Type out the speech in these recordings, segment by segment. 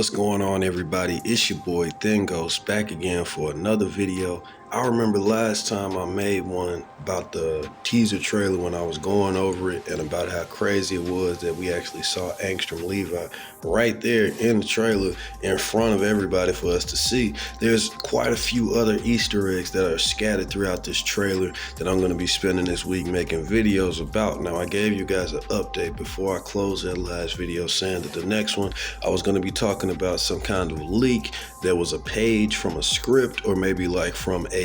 What's going on, everybody? It's your boy Thingos back again for another video. I remember last time I made one about the teaser trailer when I was going over it and about how crazy it was that we actually saw Angstrom Levi right there in the trailer in front of everybody for us to see. There's quite a few other Easter eggs that are scattered throughout this trailer that I'm going to be spending this week making videos about. Now, I gave you guys an update before I closed that last video saying that the next one I was going to be talking about some kind of leak. There was a page from a script or maybe like from a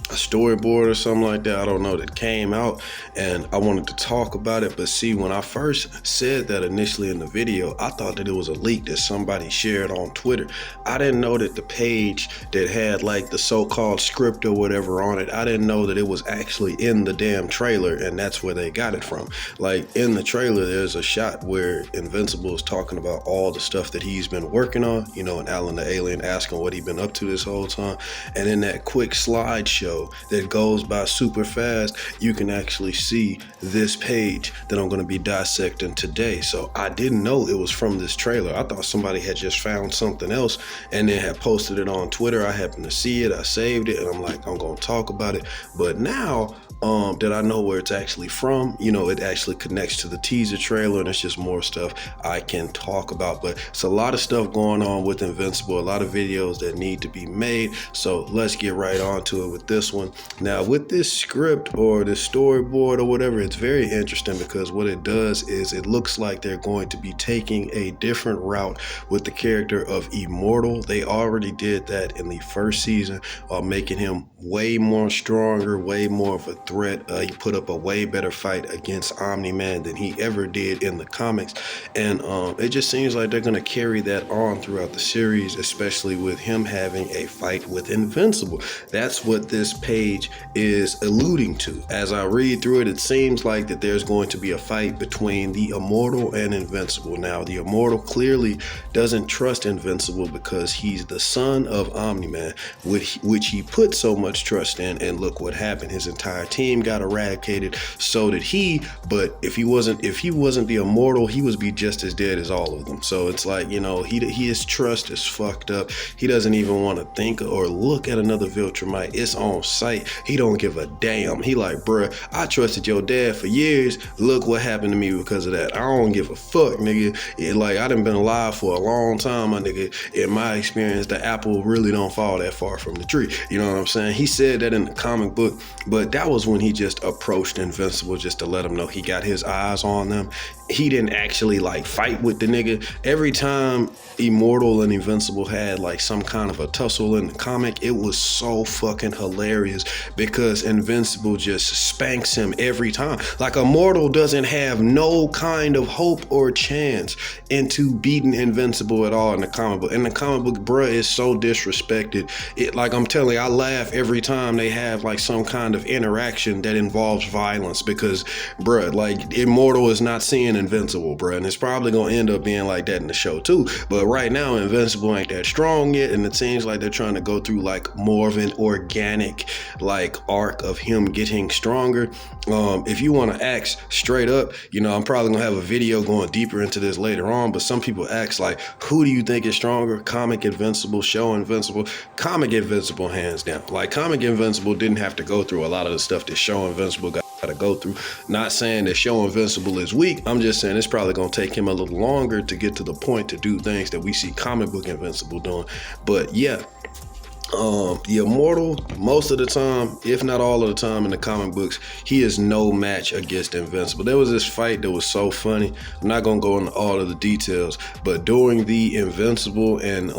storyboard or something like that, I don't know, that came out, and I wanted to talk about it. But see, when I first said that initially in the video, I thought that it was a leak that somebody shared on Twitter. I didn't know that the page that had like the so-called script or whatever on it, I didn't know that it was actually in the damn trailer, and that's where they got it from. Like in the trailer, there's a shot where Invincible is talking about all the stuff that he's been working on, you know, and Alan the alien asking what he's been up to this whole time. And in that quick slideshow that goes by super fast, you can actually see this page that I'm going to be dissecting today. So I didn't know it was from this trailer. I thought somebody had just found something else and then had posted it on Twitter. I happened to see it, I saved it, and I'm like, I'm going to talk about it. But now that I know where it's actually from, you know, it actually connects to the teaser trailer, and it's just more stuff I can talk about. But it's a lot of stuff going on with Invincible, a lot of videos that need to be made. So let's get right on to it with this one. Now, with this script or the storyboard or whatever, it's very interesting because what it does is it looks like they're going to be taking a different route with the character of Immortal. They already did that in the first season, making him way more stronger, way more of a threat. He put up a way better fight against Omni-Man than he ever did in the comics, and it just seems like they're going to carry that on throughout the series, especially with him having a fight with Invincible. That's what this page is alluding to. As I read through it, it seems like that there's going to be a fight between the Immortal and Invincible. Now, the Immortal clearly doesn't trust Invincible because he's the son of Omni-Man, which he put so much trust in, and look what happened. His entire team got eradicated, so did he. But if he wasn't the Immortal, he would be just as dead as all of them. So it's like, you know, his trust is fucked up. He doesn't even want to think or look at another Viltrumite. It's on sight. He don't give a damn. He like, bruh, I trusted your dad for years. Look what happened to me because of that. I don't give a fuck, nigga. Like, I done been alive for a long time, my nigga. In my experience, the apple really don't fall that far from the tree. You know what I'm saying? He said that in the comic book, but that was when he just approached Invincible just to let him know he got his eyes on them. He didn't actually like fight with the nigga. Every time Immortal and Invincible had like some kind of a tussle in the comic, it was so fucking hilarious because Invincible just spanks him every time. Like, Immortal doesn't have no kind of hope or chance into beating Invincible at all in the comic book. In the comic book, bruh is so disrespected. It, like, I'm telling you, I laugh every time they have like some kind of interaction that involves violence because, bruh, like, Immortal is not seeing Invincible, bruh, and it's probably gonna end up being like that in the show too. But right now, Invincible ain't that strong yet, and it seems like they're trying to go through like more of an organic like arc of him getting stronger. If you want to ask straight up, you know, I'm probably gonna have a video going deeper into this later on, but some people ask like, who do you think is stronger, comic Invincible, show Invincible? Comic Invincible, hands down. Like, comic Invincible didn't have to go through a lot of the stuff that show Invincible got to go through. Not saying that show Invincible is weak. I'm just saying it's probably going to take him a little longer to get to the point to do things that we see comic book Invincible doing. But yeah, the Immortal, most of the time, if not all of the time in the comic books, he is no match against Invincible. There was this fight that was so funny. I'm not going to go into all of the details, but during the Invincible and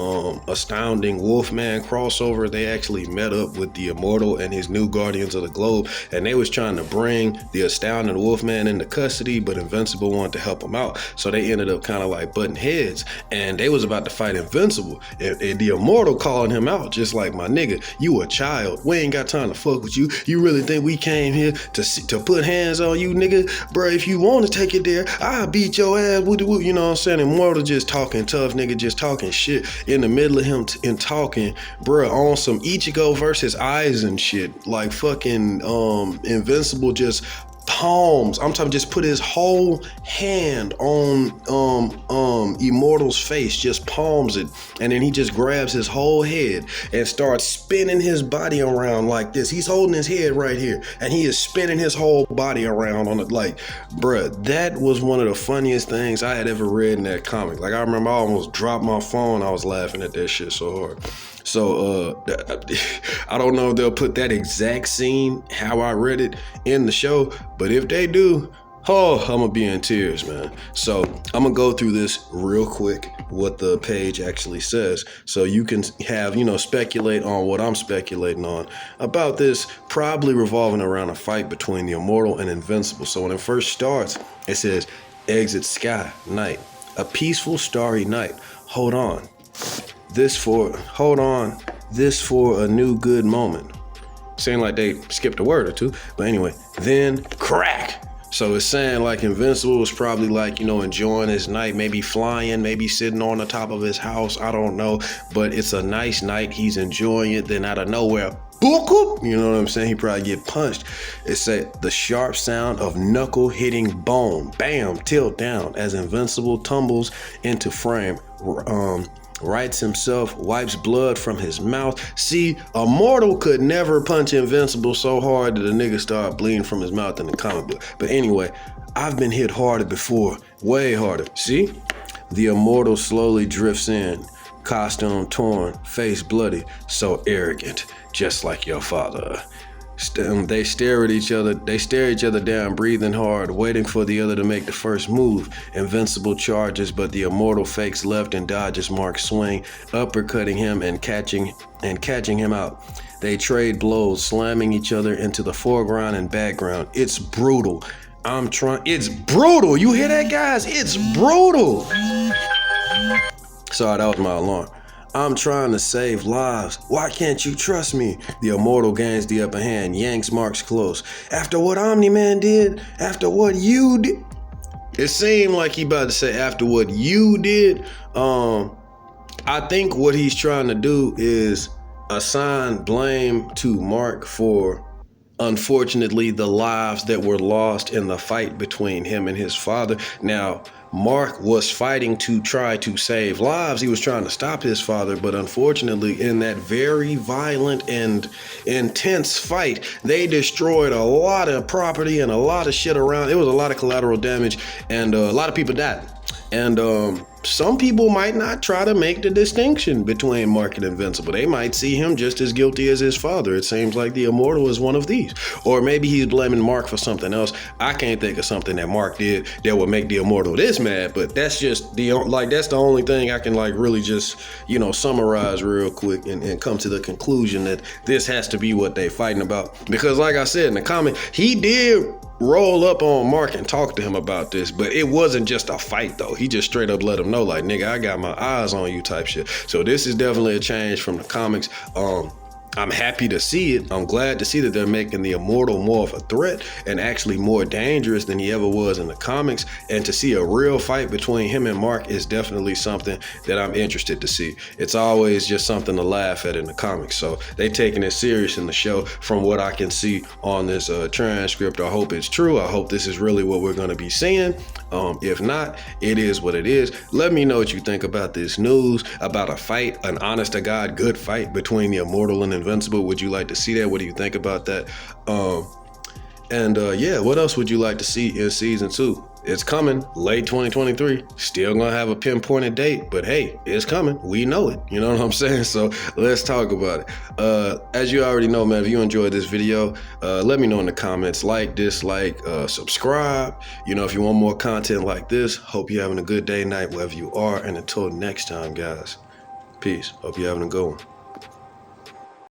Astounding Wolfman crossover, they actually met up with the Immortal and his new Guardians of the Globe, and they was trying to bring the Astounding Wolfman into custody, but Invincible wanted to help him out, so they ended up kind of like butting heads, and they was about to fight Invincible, and the Immortal calling him out, just like, my nigga, you a child. We ain't got time to fuck with you. You really think we came here to put hands on you, nigga? Bro, if you want to take it there, I'll beat your ass. You know what I'm saying? Immortal just talking tough, nigga, just talking shit in the middle of him and talking, bro, on some Ichigo versus Aizen shit. Like, fucking Invincible just palms. I'm talking just put his whole hand on Immortal's face, just palms it, and then he just grabs his whole head and starts spinning his body around like this. He's holding his head right here, and he is spinning his whole body around on it. Like, bruh, that was one of the funniest things I had ever read in that comic. Like, I remember I almost dropped my phone. I was laughing at that shit so hard. So I don't know if they'll put that exact scene how I read it in the show, but if they do, oh, I'm gonna be in tears, man. So I'm gonna go through this real quick, what the page actually says, so you can have, speculate on what I'm speculating on about this, probably revolving around a fight between the Immortal and Invincible. So when it first starts, it says, exit sky, night, a peaceful starry night. Hold on. This for a new good moment. Saying like they skipped a word or two, but anyway, then crack. So it's saying like Invincible was probably like, enjoying his night, maybe flying, maybe sitting on the top of his house. I don't know, but it's a nice night. He's enjoying it. Then out of nowhere, boop, you know what I'm saying? He probably get punched. It said the sharp sound of knuckle hitting bone. Bam, tilt down as Invincible tumbles into frame. Rights himself, wipes blood from his mouth. See, Immortal could never punch Invincible so hard that a nigga start bleeding from his mouth in the comic book. But anyway, I've been hit harder before, way harder. See? The Immortal slowly drifts in, costume torn, face bloody, so arrogant, just like your father. They stare each other down, breathing hard, waiting for the other to make the first move. Invincible charges, but the Immortal fakes left and dodges Mark's swing, uppercutting him and catching him out. They trade blows, slamming each other into the foreground and background. It's brutal. It's brutal. You hear that, guys? It's brutal. Sorry, that was my alarm. I'm trying to save lives. Why can't you trust me? The Immortal gains the upper hand, yanks Marks close. After what Omni-Man did? After what you did? It seemed like he about to say after what you did. I think what he's trying to do is assign blame to Mark for, unfortunately, the lives that were lost in the fight between him and his father. Now, Mark was fighting to try to save lives. He was trying to stop his father, but unfortunately, in that very violent and intense fight, they destroyed a lot of property and a lot of shit around. It was a lot of collateral damage, and a lot of people died. And some people might not try to make the distinction between Mark and Invincible. They might see him just as guilty as his father. It seems like the Immortal is one of these. Or maybe he's blaming Mark for something else. I can't think of something that Mark did that would make the Immortal this mad, but that's just that's the only thing I can really just, summarize real quick and come to the conclusion that this has to be what they fighting about. Because like I said in the comment, he did roll up on Mark and talk to him about this, but it wasn't just a fight though. He just straight up let him know, like, nigga, I got my eyes on you type shit. So this is definitely a change from the comics. I'm happy to see it. I'm glad to see that they're making the Immortal more of a threat and actually more dangerous than he ever was in the comics. And to see a real fight between him and Mark is definitely something that I'm interested to see. It's always just something to laugh at in the comics. So they taking it serious in the show from what I can see on this transcript. I hope it's true. I hope this is really what we're going to be seeing. If not, it is what it is. Let me know what you think about this news, about a fight, an honest to God good fight between the Immortal and Invincible. Would you like to see that? What do you think about that? Yeah, what else would you like to see in season 2? It's coming late 2023. Still gonna have a pinpointed date, but hey, it's coming. We know it. You know what I'm saying? So let's talk about it. As you already know, man, if you enjoyed this video, let me know in the comments. Like, dislike, subscribe. If you want more content like this, hope you're having a good day, night, wherever you are. And until next time, guys, peace. Hope you're having a good one.